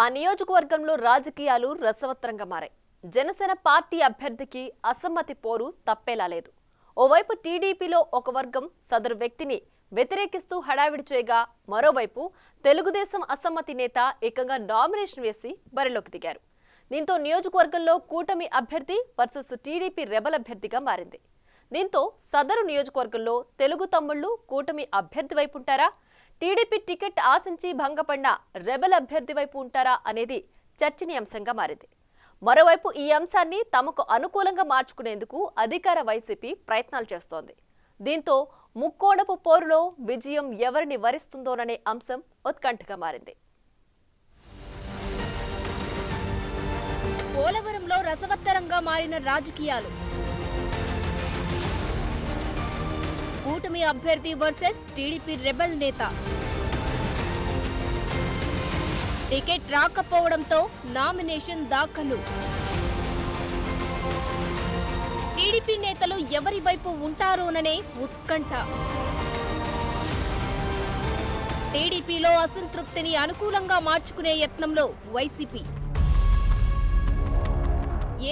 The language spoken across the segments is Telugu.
ఆ నియోజకవర్గంలో రాజకీయాలు రసవత్తరంగా మారాయి. జనసేన పార్టీ అభ్యర్థికి అసమ్మతి పోరు తప్పేలా లేదు. ఓవైపు టీడీపీలో ఒక వర్గం సదరు వ్యక్తిని వ్యతిరేకిస్తూ హడావిడి చేయగా, మరోవైపు తెలుగుదేశం అసమ్మతి నేత ఏకంగా నామినేషన్ వేసి బరిలోకి దిగారు. దీంతో నియోజకవర్గంలో కూటమి అభ్యర్థి వర్సెస్ టీడీపీ రెబల్ అభ్యర్థిగా మారింది. దీంతో సదరు నియోజకవర్గంలో తెలుగు తమ్ముళ్లు కూటమి అభ్యర్థి వైపు ఉంటారా, టీడీపీ టికెట్ ఆశించి భంగపడిన రెబల్ అభ్యర్థి వైపు ఉంటారా అనేది చర్చనీయాంశంగా మారింది. మరోవైపు ఈ అంశాన్ని తమకు అనుకూలంగా మార్చుకునేందుకు అధికార వైసీపీ ప్రయత్నాలు చేస్తోంది. దీంతో ముక్కోణపు పోరులో విజయం ఎవరిని వరిస్తుందోననే అంశం ఉత్కంఠగా మారింది. పోలవరంలో రసవత్తరంగా మారిన రాజకీయాలు. కూటమి అభ్యర్థి వర్సెస్ టీడీపీ రెబల్ నేత. టికెట్ రాకపోవడంతో నామినేషన్ దాఖలు. టీడీపీ నేతలు ఎవరి వైపు ఉంటారోననే ఉత్కంఠ. టీడీపీలో అసంతృప్తిని అనుకూలంగా మార్చుకునే యత్నంలో వైసీపీ.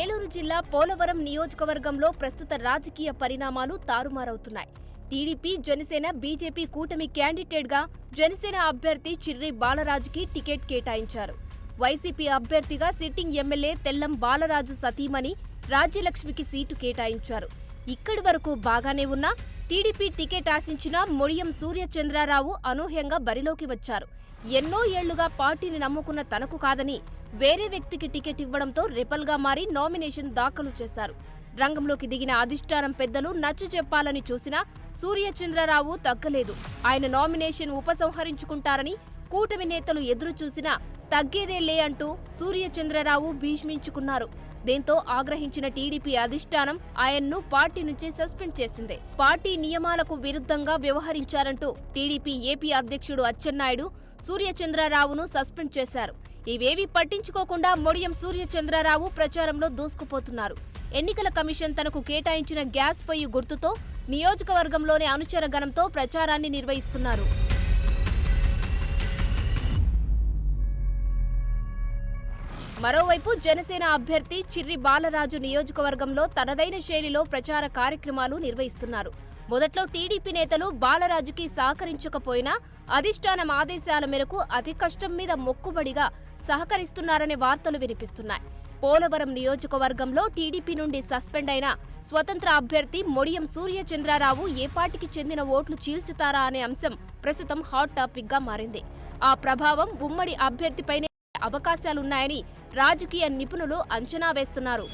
ఏలూరు జిల్లా పోలవరం నియోజకవర్గంలో ప్రస్తుత రాజకీయ పరిణామాలు తారుమారవుతున్నాయి. టీడీపీ, జనసేన, బీజేపీ కూటమి క్యాండిడేట్గా జనసేన అభ్యర్థి చిర్రి బాలరాజుకి టికెట్ కేటాయించారు. వైసీపీ అభ్యర్థిగా సిట్టింగ్ ఎమ్మెల్యే తెల్లం బాలరాజు సతీమణి రాజ్యలక్ష్మికి సీటు కేటాయించారు. ఇక్కడి వరకు బాగానే ఉన్నా టీడీపీ టికెట్ ఆశించిన మొడియం సూర్యచంద్రరావు అనూహ్యంగా బరిలోకి వచ్చారు. ఎన్నో ఏళ్లుగా పార్టీని నమ్ముకున్న తనకు కాదని వేరే వ్యక్తికి టికెట్ ఇవ్వడంతో రెబల్గా మారి నామినేషన్ దాఖలు చేశారు. రంగంలోకి దిగిన అధిష్టానం పెద్దలు నచ్చ చెప్పాలని చూసినా సూర్యచంద్రరావు తగ్గలేదు. ఆయన నామినేషన్ ఉపసంహరించుకుంటారని కూటమి నేతలు ఎదురు చూసినా తగ్గేదేలే అంటూ సూర్యచంద్రరావు భీష్మించుకున్నారు. దీంతో ఆగ్రహించిన టీడీపీ అధిష్టానం ఆయన్ను పార్టీ నుంచి సస్పెండ్ చేసింది. పార్టీ నియమాలకు విరుద్ధంగా వ్యవహరించారంటూ టీడీపీ ఏపీ అధ్యక్షుడు అచ్చెన్నాయుడు సూర్యచంద్రరావును సస్పెండ్ చేశారు. ఇవేవీ పట్టించుకోకుండా మొడియం సూర్యచంద్రరావు ప్రచారంలో దూసుకుపోతున్నారు. ఎన్నికల కమిషన్ తనకు కేటాయించిన గ్యాస్ పొయ్యి గుర్తుతో నియోజకవర్గంలోని అనుచర గణంతో ప్రచారాన్ని నిర్వహిస్తున్నారు. మరోవైపు జనసేన అభ్యర్థి చిర్రి బాలరాజు నియోజకవర్గంలో తనదైన శైలిలో ప్రచార కార్యక్రమాలు నిర్వహిస్తున్నారు. మొదట్లో టీడీపీ నేతలు బాలరాజుకి సహకరించకపోయినా అధిష్టానం ఆదేశాల మేరకు అతి కష్టం మీద మొక్కుబడిగా సహకరిస్తున్నారనే వార్తలు వినిపిస్తున్నాయి. పోలవరం నియోజకవర్గంలో టీడీపీ నుండి సస్పెండ్ అయిన స్వతంత్ర అభ్యర్థి మొడియం సూర్యచంద్రరావు ఏ పార్టీకి చెందిన ఓట్లు చీల్చుతారా అనే అంశం ప్రస్తుతం హాట్ టాపిక్ గా మారింది. ఆ ప్రభావం ఉమ్మడి అభ్యర్థిపైనే అవకాశాలున్నాయని రాజకీయ నిపుణులు అంచనా వేస్తున్నారు.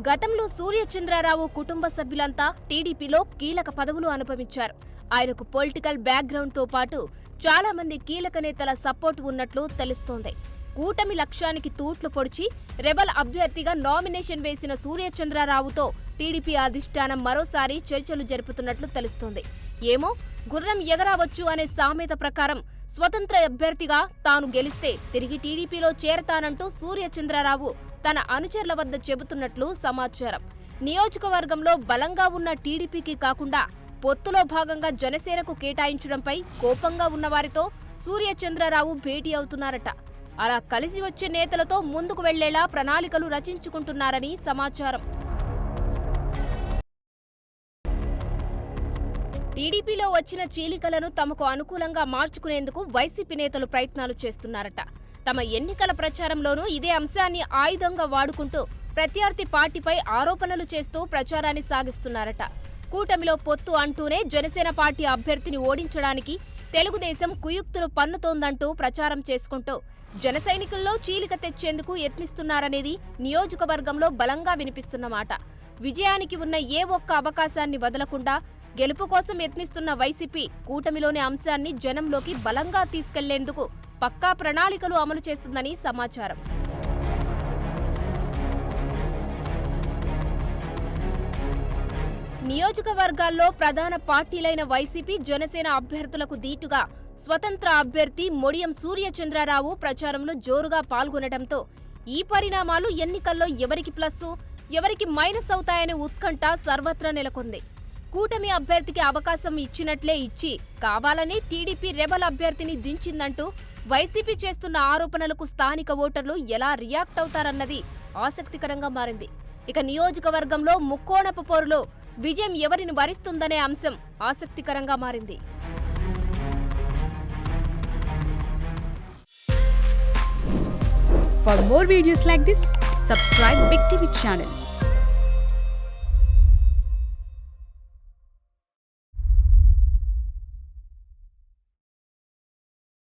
గతంలో సూర్యచంద్రరావు కుటుంబ సభ్యులంతా టీడీపీలో కీలక పదవులు అనుభవించారు. ఆయనకు పొలిటికల్ బ్యాక్గ్రౌండ్తో పాటు చాలా మంది కీలక నేతల సపోర్ట్ ఉన్నట్లు తెలుస్తోంది. కూటమి లక్ష్యానికి తూట్లు పొడిచి రెబల్ అభ్యర్థిగా నామినేషన్ వేసిన సూర్యచంద్రరావుతో టీడీపీ అధిష్టానం మరోసారి చర్చలు జరుపుతున్నట్లు తెలుస్తోంది. ఏమో, గుర్రం ఎగరావచ్చు అనే సామెత ప్రకారం స్వతంత్ర అభ్యర్థిగా తాను గెలిస్తే తిరిగి టీడీపీలో చేరతానంటూ సూర్యచంద్రరావు తన అనుచరుల వద్ద చెబుతున్నట్లు సమాచారం. నియోజకవర్గంలో బలంగా ఉన్న టీడీపీకి కాకుండా పొత్తులో భాగంగా జనసేనకు కేటాయించడంపై కోపంగా ఉన్నవారితో సూర్యచంద్రరావు భేటీ అవుతున్నారట. అలా కలిసి వచ్చే నేతలతో ముందుకు వెళ్లేలా ప్రణాళికలు రచించుకుంటున్నారని సమాచారం. టీడీపీలో వచ్చిన చీలికలను తమకు అనుకూలంగా మార్చుకునేందుకు వైసీపీ నేతలు ప్రయత్నాలు చేస్తున్నారట. తమ ఎన్నికల ప్రచారంలోనూ ఇదే అంశాన్ని ఆయుధంగా వాడుకుంటూ ప్రత్యర్థి పార్టీపై ఆరోపణలు చేస్తూ ప్రచారాన్ని సాగిస్తున్నారట. కూటమిలో పొత్తు అంటూనే జనసేన పార్టీ అభ్యర్థిని ఓడించడానికి తెలుగుదేశం కుయుక్తులు పన్నుతోందంటూ ప్రచారం చేసుకుంటూ జన సైనికుల్లో చీలిక తెచ్చేందుకు యత్నిస్తున్నారనేది నియోజకవర్గంలో బలంగా వినిపిస్తున్నమాట. విజయానికి ఉన్న ఏ ఒక్క అవకాశాన్ని వదలకుండా గెలుపు కోసం యత్నిస్తున్న వైసీపీ కూటమిలోని అంశాన్ని జనంలోకి బలంగా తీసుకెళ్లేందుకు పక్కా ప్రణాళికలు అమలు చేస్తుందని సమాచారం. నియోజకవర్గాల్లో ప్రధాన పార్టీలైన వైసీపీ, జనసేన అభ్యర్థులకు దీటుగా స్వతంత్ర అభ్యర్థి మొడియం సూర్యచంద్రరావు ప్రచారంలో జోరుగా పాల్గొనడంతో ఈ పరిణామాలు ఎన్నికల్లో ఎవరికి ప్లస్సు, ఎవరికి మైనస్ అవుతాయనే ఉత్కంఠ సర్వత్రా నెలకొంది. కూటమి అభ్యర్థికి అవకాశం ఇచ్చినట్లే ఇచ్చి కావాలని టీడీపీ రెబల్ అభ్యర్థిని దించిందంటూ వైసీపీ చేస్తున్న ఆరోపణలకు స్థానిక ఓటర్లు ఎలా రియాక్ట్ అవుతారన్నది ఆసక్తికరంగా మారింది. ఇక నియోజకవర్గంలో ముక్కోణపు పోరులో విజయం ఎవరిని వరిస్తుందనే అంశం ఆసక్తికరంగా మారింది. For more videos like this, subscribe Big TV channel.